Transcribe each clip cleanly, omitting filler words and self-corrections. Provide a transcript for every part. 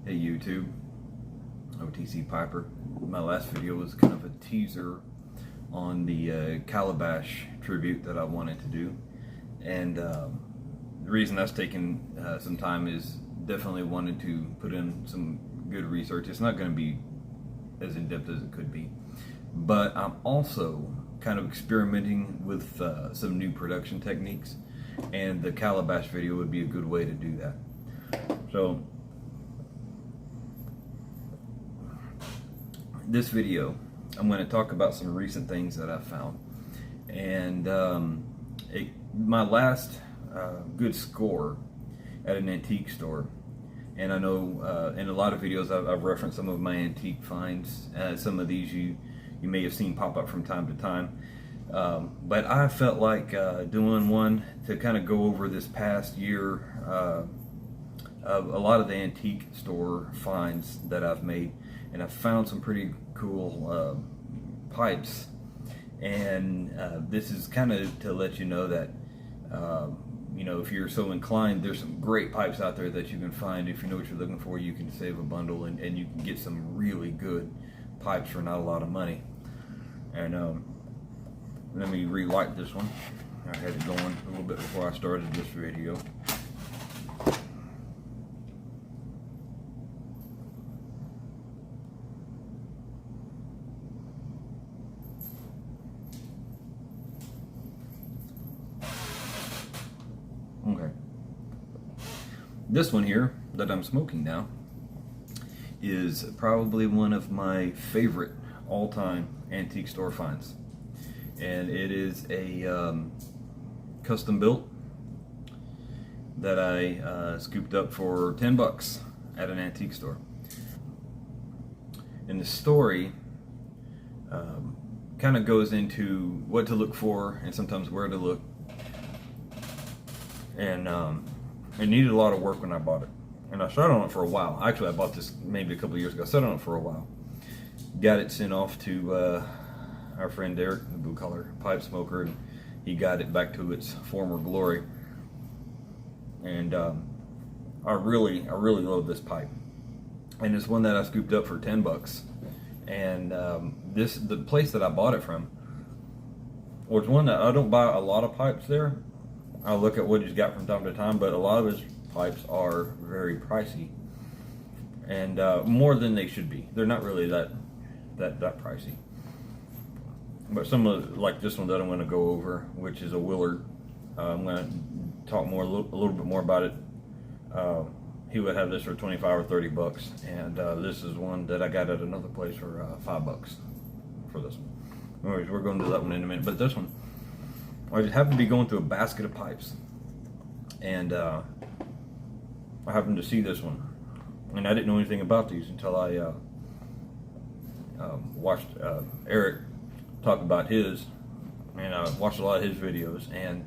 Hey YouTube, OTC Piper. My last video was kind of a teaser on the Calabash tribute that I wanted to do, and the reason that's taken some time is definitely wanted to put in some good research. It's not going to be as in-depth as it could be, but I'm also kind of experimenting with some new production techniques, and the Calabash video would be a good way to do that. So this video, I'm going to talk about some recent things that I've found, and my last good score at an antique store. And I know in a lot of videos I've referenced some of my antique finds. Some of these you may have seen pop up from time to time, but I felt like doing one to kind of go over this past year of a lot of the antique store finds that I've made. And I found some pretty cool pipes, and this is kind of to let you know that you know, if you're so inclined, there's some great pipes out there that you can find. If you know what you're looking for, you can save a bundle, and you can get some really good pipes for not a lot of money. And let me relight this one. I had it going a little bit before I started this video. Okay. This one here that I'm smoking now is probably one of my favorite all-time antique store finds, and it is a custom built that I scooped up for 10 bucks at an antique store. And the story kind of goes into what to look for and sometimes where to look. And it needed a lot of work when I bought it, and I sat on it for a while. Actually, I bought this maybe a couple of years ago. I sat on it for a while, got it sent off to our friend Derek, the blue collar pipe smoker, and he got it back to its former glory. And I really love this pipe, and it's one that I scooped up for 10 bucks. And the place that I bought it from was one that I don't buy a lot of pipes there. I look at what he's got from time to time, but a lot of his pipes are very pricey, and more than they should be. They're not really that pricey. But some of, like this one that I'm going to go over, which is a Willard, I'm going to talk more a little bit more about it. He would have this for 25 or 30 bucks, and this is one that I got at another place for 5 bucks for this one. Anyways, we're going to do that one in a minute, but this one, I just happened to be going through a basket of pipes, and I happened to see this one, and I didn't know anything about these until I watched Eric talk about his, and I watched a lot of his videos, and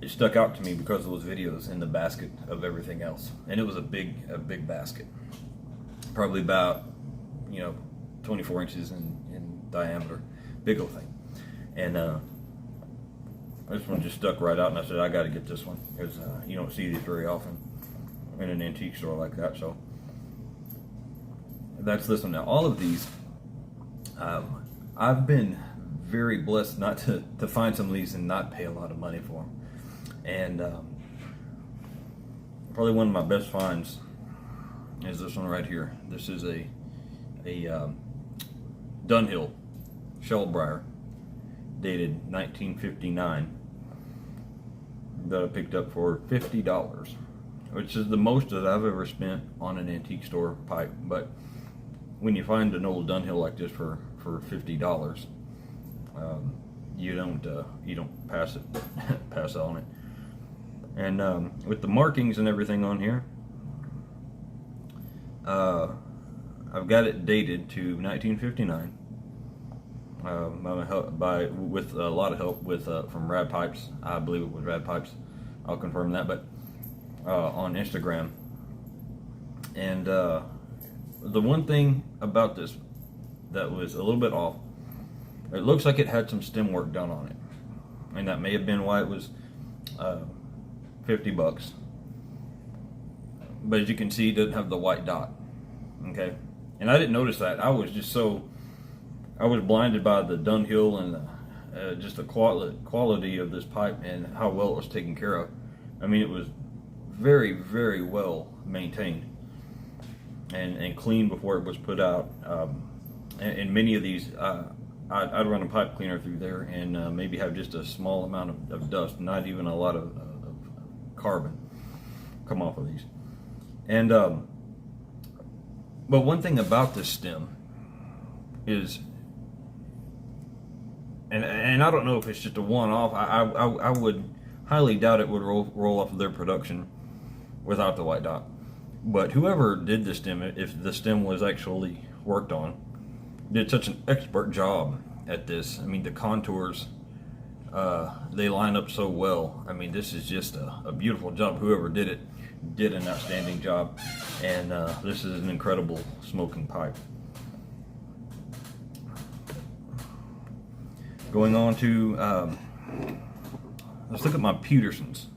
it stuck out to me because of those videos in the basket of everything else. And it was a big basket, probably about 24 inches in diameter, big old thing. And this one just stuck right out, and I said, I got to get this one, because you don't see these very often in an antique store like that. So that's this one. Now, all of these, I've been very blessed not to find some of these and not pay a lot of money for them. And probably one of my best finds is this one right here. This is a Dunhill Shellbriar, dated 1959, that I picked up for $50, which is the most that I've ever spent on an antique store pipe. But when you find an old Dunhill like this for $50, you don't pass on it. And with the markings and everything on here, I've got it dated to 1959. With a lot of help with from Rad Pipes. I believe it was Rad Pipes. I'll confirm that, but on Instagram. And the one thing about this that was a little bit off, it looks like it had some stem work done on it, and that may have been why it was $50. but as you can see, it doesn't have the white dot. Okay, and I didn't notice that. I was blinded by the Dunhill and just the quality of this pipe and how well it was taken care of. I mean, it was very, very well maintained and clean before it was put out. And many of these, I'd run a pipe cleaner through there and maybe have just a small amount of dust, not even a lot of carbon come off of these. And but one thing about this stem is, and I don't know if it's just a one-off. I would highly doubt it would roll off of their production without the white dot. But whoever did the stem, if the stem was actually worked on, did such an expert job at this. I mean, the contours, they line up so well. I mean, this is just a beautiful job. Whoever did it did an outstanding job, and this is an incredible smoking pipe. Going on to, let's look at my Petersons.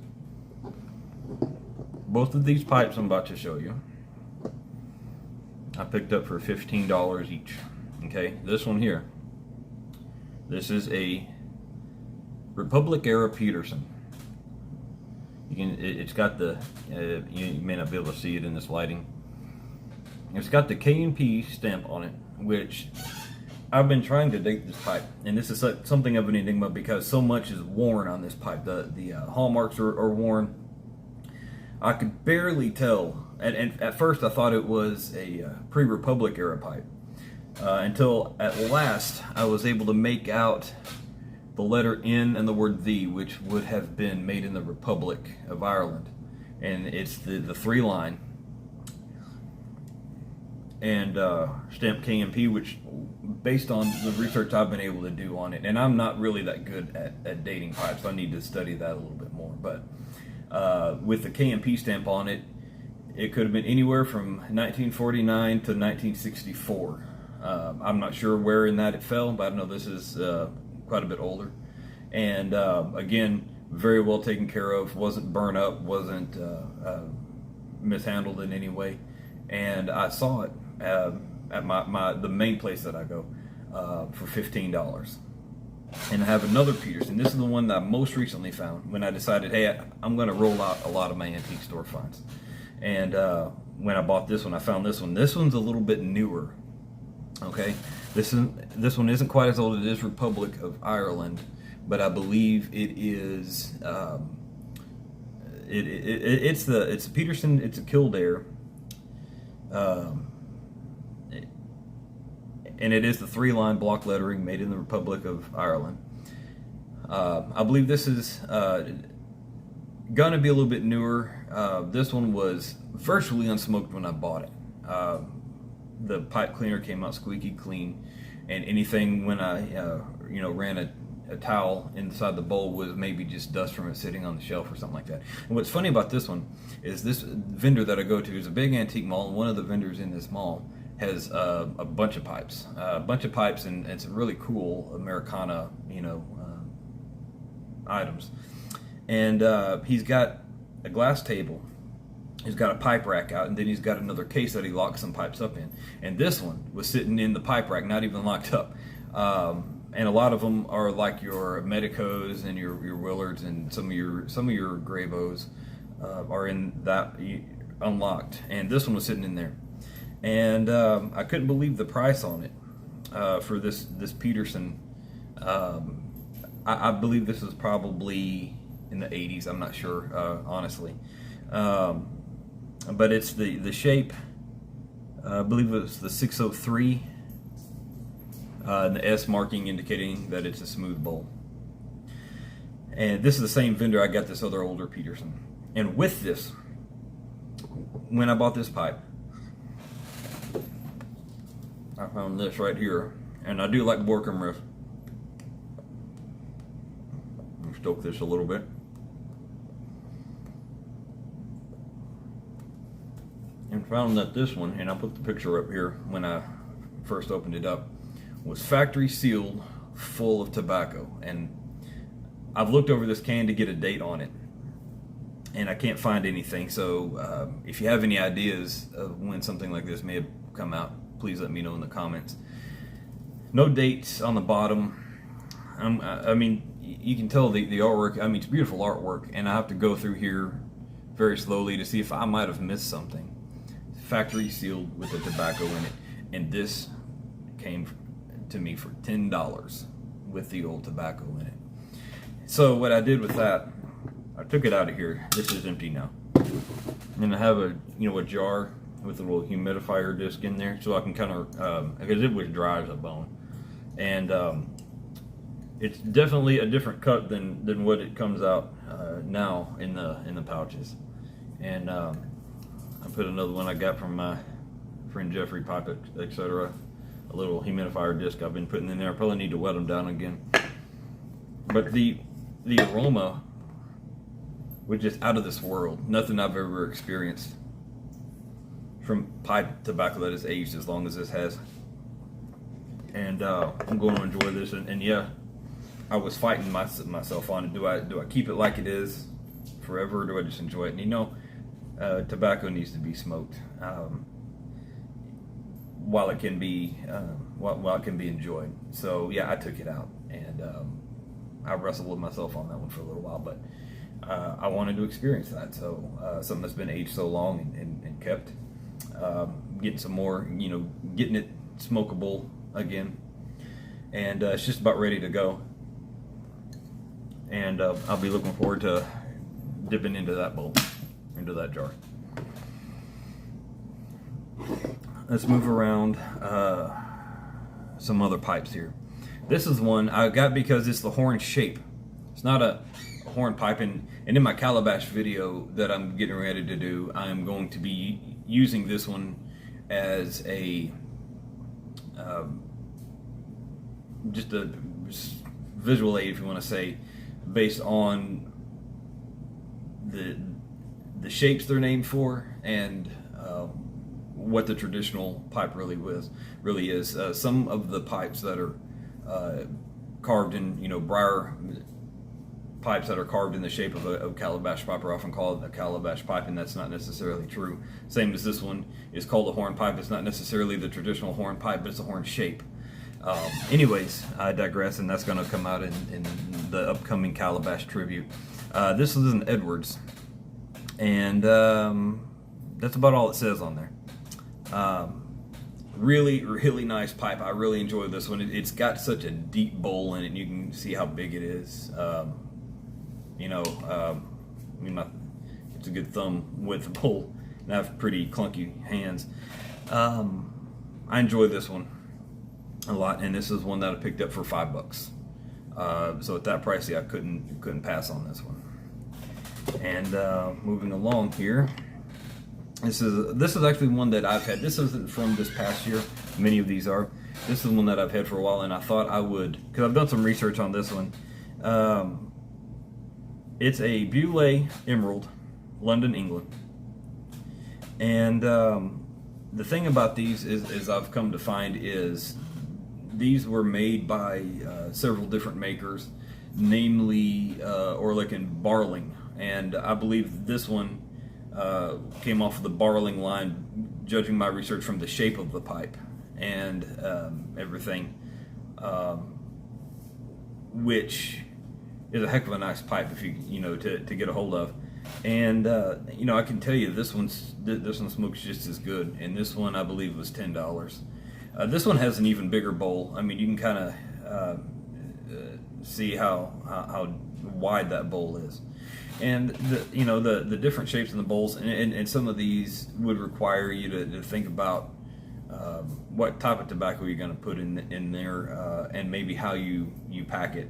Both of these pipes I'm about to show you, I picked up for $15 each. Okay, this one here, this is a Republic era Peterson. It's got the, you may not be able to see it in this lighting. It's got the K&P stamp on it, which I've been trying to date this pipe, and this is something of an enigma because so much is worn on this pipe. The hallmarks are worn. I could barely tell, and at first I thought it was a pre-Republic era pipe, until at last I was able to make out the letter N and the word "the," which would have been made in the Republic of Ireland, and it's the 3-line and stamp K&P, which, based on the research I've been able to do on it, and I'm not really that good at dating pipes, I need to study that a little bit more, but with the K&P stamp on it, it could have been anywhere from 1949 to 1964. I'm not sure where in that it fell, but I know this is quite a bit older. And again, very well taken care of, wasn't burnt up, wasn't mishandled in any way. And I saw it at the main place that I go for $15. And I have another Peterson. This is the one that I most recently found when I decided, hey, I'm going to roll out a lot of my antique store finds. And when I bought this one, I found this one. This one's a little bit newer. Okay, this one isn't quite as old. It is Republic of Ireland, but I believe it is. It's a Peterson. It's a Kildare. And it is the 3-line block lettering made in the Republic of Ireland. I believe this is gonna be a little bit newer. This one was virtually unsmoked when I bought it. The pipe cleaner came out squeaky clean, and anything when I ran a towel inside the bowl was maybe just dust from it sitting on the shelf or something like that. And what's funny about this one is this vendor that I go to is a big antique mall, and one of the vendors in this mall has a bunch of pipes, and it's really cool Americana, items. And he's got a glass table, he's got a pipe rack out, and then he's got another case that he locks some pipes up in. And this one was sitting in the pipe rack, not even locked up. And a lot of them are like your Medicos and your Willards, and some of your Gravos are in that unlocked. And this one was sitting in there. And I couldn't believe the price on it for this Peterson. I believe this is probably in the 80s. I'm not sure, honestly. But it's the shape. I believe it was the 603, and the S marking indicating that it's a smooth bowl. And this is the same vendor I got this other older Peterson. And with this, when I bought this pipe, I found this right here, and I do like Borkum riff. Let me stoke this a little bit. And found that this one, and I'll put the picture up here when I first opened it up, was factory sealed, full of tobacco. And I've looked over this can to get a date on it. and I can't find anything. So if you have any ideas of when something like this may have come out, please let me know in the comments. No dates on the bottom. I mean, you can tell the artwork. I mean, it's beautiful artwork, and I have to go through here very slowly to see if I might have missed something. Factory sealed with the tobacco in it, and this came to me for $10 with the old tobacco in it. So what I did with that, I took it out of here. This is empty now, and I have a jar with a little humidifier disc in there, so I can kind of because it was dry as a bone, and it's definitely a different cut than what it comes out now in the pouches. And I put another one I got from my friend Jeffrey Pipe, etc. A little humidifier disc I've been putting in there. I probably need to wet them down again. But the aroma was just out of this world. Nothing I've ever experienced from pipe tobacco that has aged as long as this has. And I'm going to enjoy this. And yeah, I was fighting myself on it. Do I keep it like it is forever, or do I just enjoy it? And tobacco needs to be smoked while it can be enjoyed. So yeah, I took it out, and I wrestled with myself on that one for a little while, but I wanted to experience that. So something that's been aged so long and kept, getting some more, getting it smokable again, and it's just about ready to go. And I'll be looking forward to dipping into that bowl, into that jar. Let's move around some other pipes here. This is one I got because it's the horn shape. It's not a horn pipe, and in my calabash video that I'm getting ready to do, I'm going to be using this one as a just a visual aid, if you want to say, based on the shapes they're named for, and what the traditional pipe really is. Some of the pipes that are carved in, briar pipes that are carved in the shape of a calabash pipe are often called a calabash pipe, and that's not necessarily true. Same as this one is called a horn pipe. It's not necessarily the traditional horn pipe, but it's a horn shape. Anyways, I digress, and that's going to come out in the upcoming calabash tribute. This is an Edwards, and that's about all it says on there. Really, really nice pipe. I really enjoy this one. It's got such a deep bowl in it. You can see how big it is. It's a good thumb width bowl, and I have pretty clunky hands. I enjoy this one a lot, and this is one that I picked up for $5. So at that price, I couldn't pass on this one. And moving along here, this is actually one that I've had. This isn't from this past year. Many of these are. This is one that I've had for a while, and I thought I would, because I've done some research on this one. It's a Bulay Emerald, London, England. And the thing about these is I've come to find is these were made by several different makers, namely Orlick and Barling. And I believe this one came off of the Barling line, judging my research from the shape of the pipe and everything, which is a heck of a nice pipe if you to get a hold of. And I can tell you this one smokes just as good, and this one I believe was $10. This one has an even bigger bowl. I mean, you can kind of see how wide that bowl is. And the different shapes in the bowls, and some of these would require you to think about what type of tobacco you're going to put in there, and maybe how you pack it.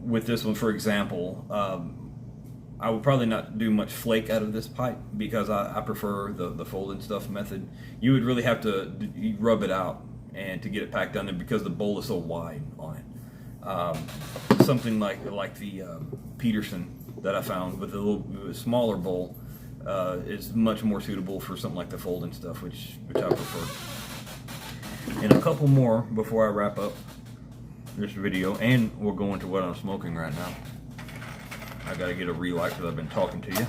With this one, for example, I would probably not do much flake out of this pipe because I prefer the fold and stuff method. You would really have to rub it out and to get it packed down there because the bowl is so wide on it. Something like the Peterson that I found with a little smaller bowl is much more suitable for something like the fold and stuff, which I prefer. And a couple more before I wrap up this video, and we'll go into what I'm smoking right now. I gotta get a relight because I've been talking to you.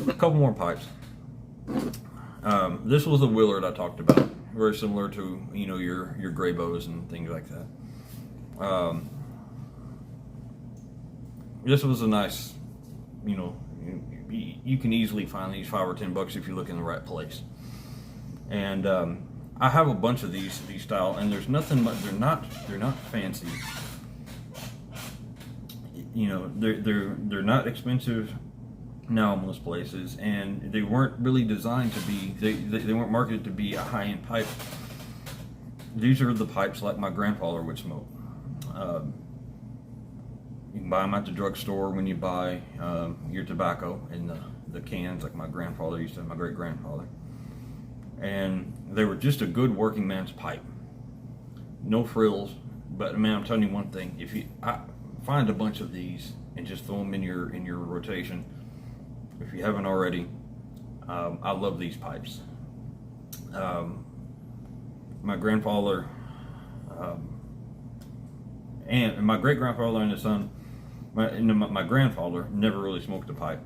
A couple more pipes. This was a Willard I talked about, very similar to your gray bows and things like that. This was a nice, you can easily find these $5 or $10 if you look in the right place. And I have a bunch of these style, and there's nothing much. They're not fancy. They're not expensive now in most places, and they weren't really designed to be. They weren't marketed to be a high-end pipe. These are the pipes like my grandfather would smoke. You can buy them at the drugstore when you buy your tobacco in the cans, like my grandfather used to have, my great grandfather. And they were just a good working man's pipe. No frills, but man, I'm telling you one thing: if you find a bunch of these and just throw them in your rotation, if you haven't already, I love these pipes. My grandfather and my great grandfather and his son. My grandfather never really smoked a pipe.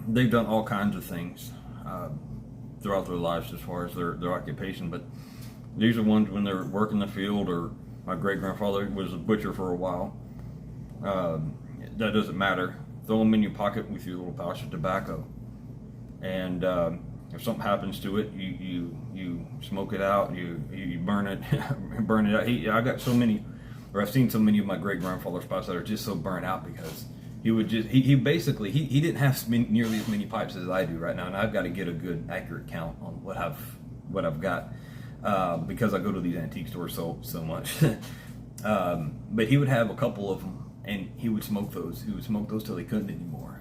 They've done all kinds of things throughout their lives as far as their occupation, but these are ones when they're working the field, or my great grandfather was a butcher for a while. That doesn't matter. Throw them in your pocket with your little pouch of tobacco, and if something happens to it, you smoke it out. You burn it, burn it out. I got so many. Or I've seen so many of my great grandfather's pipes that are just so burnt out because he basically didn't have nearly as many pipes as I do right now, and I've got to get a good accurate count on what I've got because I go to these antique stores so much. But he would have a couple of them, and he would smoke those. He would smoke those till he couldn't anymore,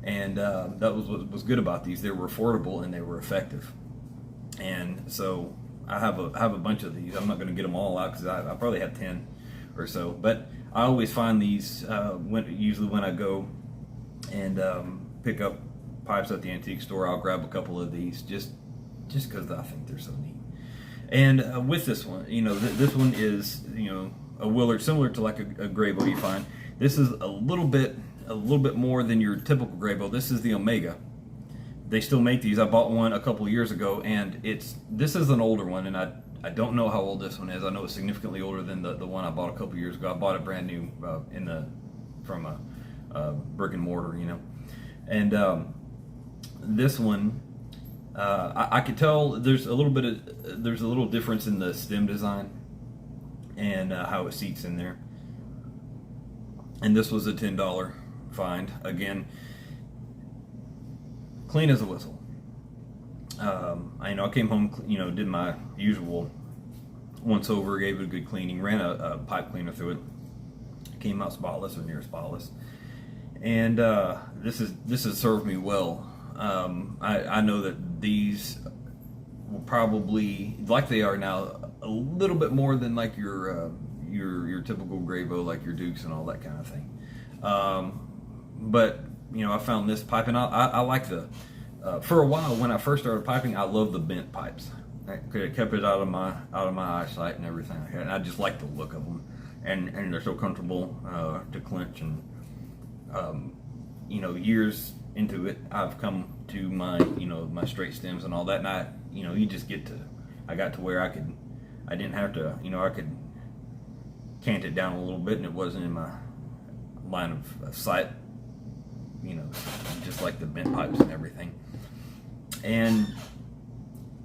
and that was what was good about these. They were affordable and they were effective, and so I have a bunch of these. I'm not going to get them all out because I probably have 10. Or so, but I always find these usually when I go and pick up pipes at the antique store. I'll grab a couple of these just because I think they're so neat. And with this one, this one is a Willard, similar to like a gray bow you find. This is a little bit more than your typical gray bow. This is the Omega. They still make these. I bought one a couple years ago, and this is an older one, and I don't know how old this one is. I know it's significantly older than the one I bought a couple years ago. I bought it brand new from a brick and mortar, And this one, I could tell there's a little difference in the stem design and how it seats in there. And this was a $10 find. Again, clean as a whistle. I came home, did my usual once over, gave it a good cleaning, ran a pipe cleaner through it, came out spotless or near spotless, and this has served me well. I know that these will probably, like they are now, a little bit more than like your typical gray bow, like your Dukes and all that kind of thing. But I found this pipe, and I like the. For a while, when I first started piping, I loved the bent pipes. It kept it out of my eyesight and everything like that. And I just like the look of them, and they're so comfortable to clench. And years into it, I've come to my my straight stems and all that. And I got to where I didn't have to I could cant it down a little bit, and it wasn't in my line of sight. Just like the bent pipes and everything. And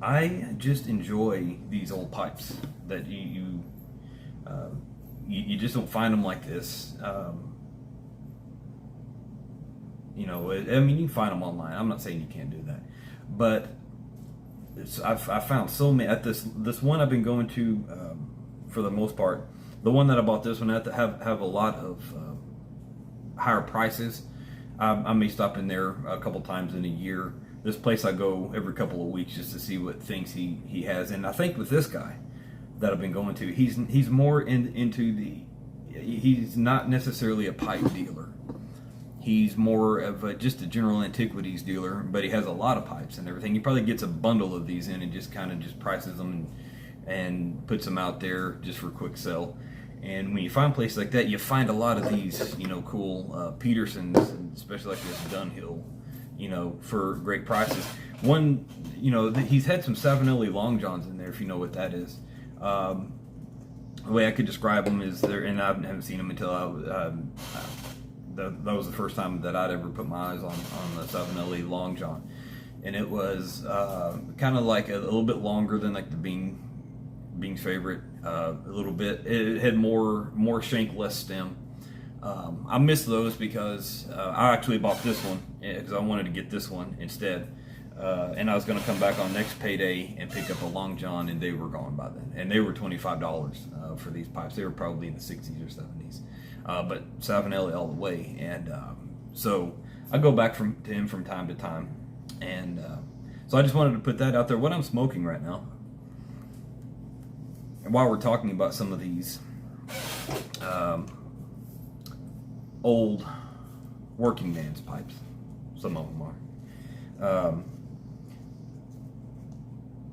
I just enjoy these old pipes that you just don't find them like this. You can find them online. I'm not saying you can't do that, but I found so many at this one I've been going to for the most part. The one that I bought this one at have a lot of higher prices. I may stop in there a couple times in a year. This place I go every couple of weeks just to see what things he has. And I think with this guy that I've been going to, he's more into he's not necessarily a pipe dealer. He's more of just a general antiquities dealer, but he has a lot of pipes and everything. He probably gets a bundle of these in and just kind of just prices them and puts them out there just for a quick sell. And when you find places like that, you find a lot of these, cool Petersons, especially like this Dunhill, for great prices. One, he's had some Savinelli Long Johns in there, if you know what that is. The way I could describe them is and I haven't seen them until that was the first time that I'd ever put my eyes on the Savinelli Long John, and it was kind of like a little bit longer than like the Bing's favorite, a little bit. It had more shank, less stem. I missed those because I actually bought this one because I wanted to get this one instead. And I was going to come back on next payday and pick up a Long John, and they were gone by then. And they were $25 for these pipes. They were probably in the 60s or 70s. But Savinelli all the way. And so I go back to him from time to time. And so I just wanted to put that out there. What I'm smoking right now, and while we're talking about some of these old working man's pipes, some of them are.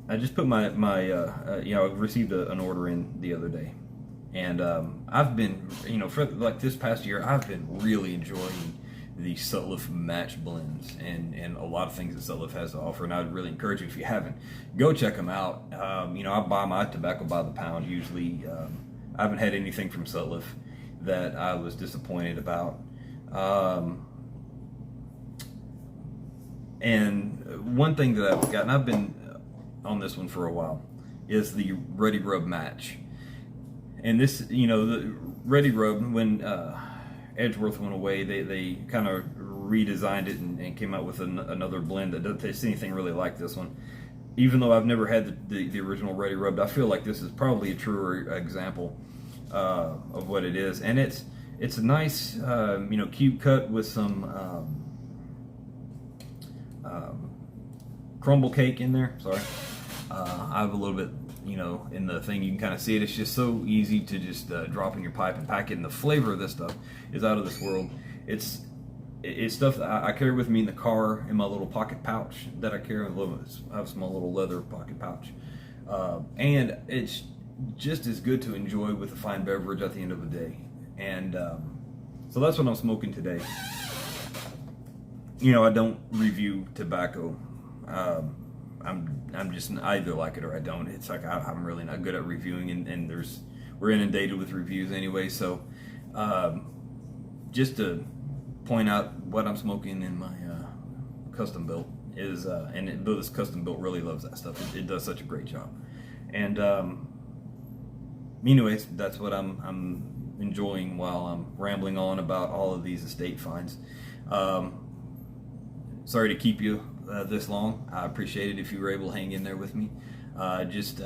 I just put I received an order in the other day, and I've been, for like this past year, I've been really enjoying the Sullivan match blends and a lot of things that Sullivan has to offer, and I'd really encourage you, if you haven't, go check them out. I buy my tobacco by the pound usually. I haven't had anything from Sullivan that I was disappointed about. And one thing that I've gotten, I've been on this one for a while, is the Ready Rub match. And this, the Ready Rub, when Edgeworth went away, they kind of redesigned it and came out with another blend that doesn't taste anything really like this one. Even though I've never had the original Ready Rub, I feel like this is probably a truer example of what it is. And it's a nice, cube cut with some crumble cake in there. Sorry. I have a little bit, in the thing, you can kind of see it. It's just so easy to just drop in your pipe and pack it. And the flavor of this stuff is out of this world. It's stuff that I carry with me in the car in my little pocket pouch that I carry. I have a small little leather pocket pouch. And it's just as good to enjoy with a fine beverage at the end of the day. And so that's what I'm smoking today. I don't review tobacco. I'm just, I either like it or I don't. It's like I'm really not good at reviewing, and we're inundated with reviews anyway. So just to point out what I'm smoking in my custom built is, and this custom built really loves that stuff. It does such a great job. And anyways, that's what I'm enjoying while I'm rambling on about all of these estate finds. Sorry to keep you this long. I appreciate it if you were able to hang in there with me. Just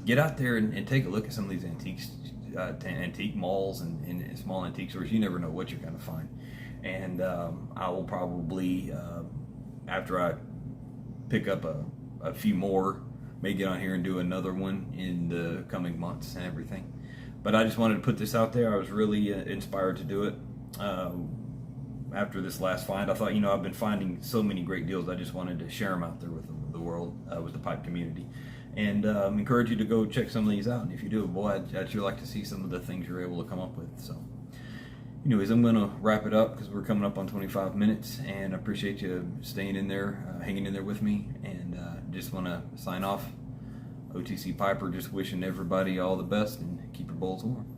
get out there and take a look at some of these antiques, antique malls and small antique stores. You never know what you're going to find. And I will probably, after I pick up a few more, may get on here and do another one in the coming months and everything. But I just wanted to put this out there. I was really inspired to do it. After this last find, I thought, I've been finding so many great deals. I just wanted to share them out there with the world, with the pipe community, and encourage you to go check some of these out. And if you do, boy, I'd sure like to see some of the things you're able to come up with. So, anyways, I'm going to wrap it up because we're coming up on 25 minutes, and I appreciate you staying in there, hanging in there with me, and just want to sign off. OTC Piper, just wishing everybody all the best and keep your bowls warm.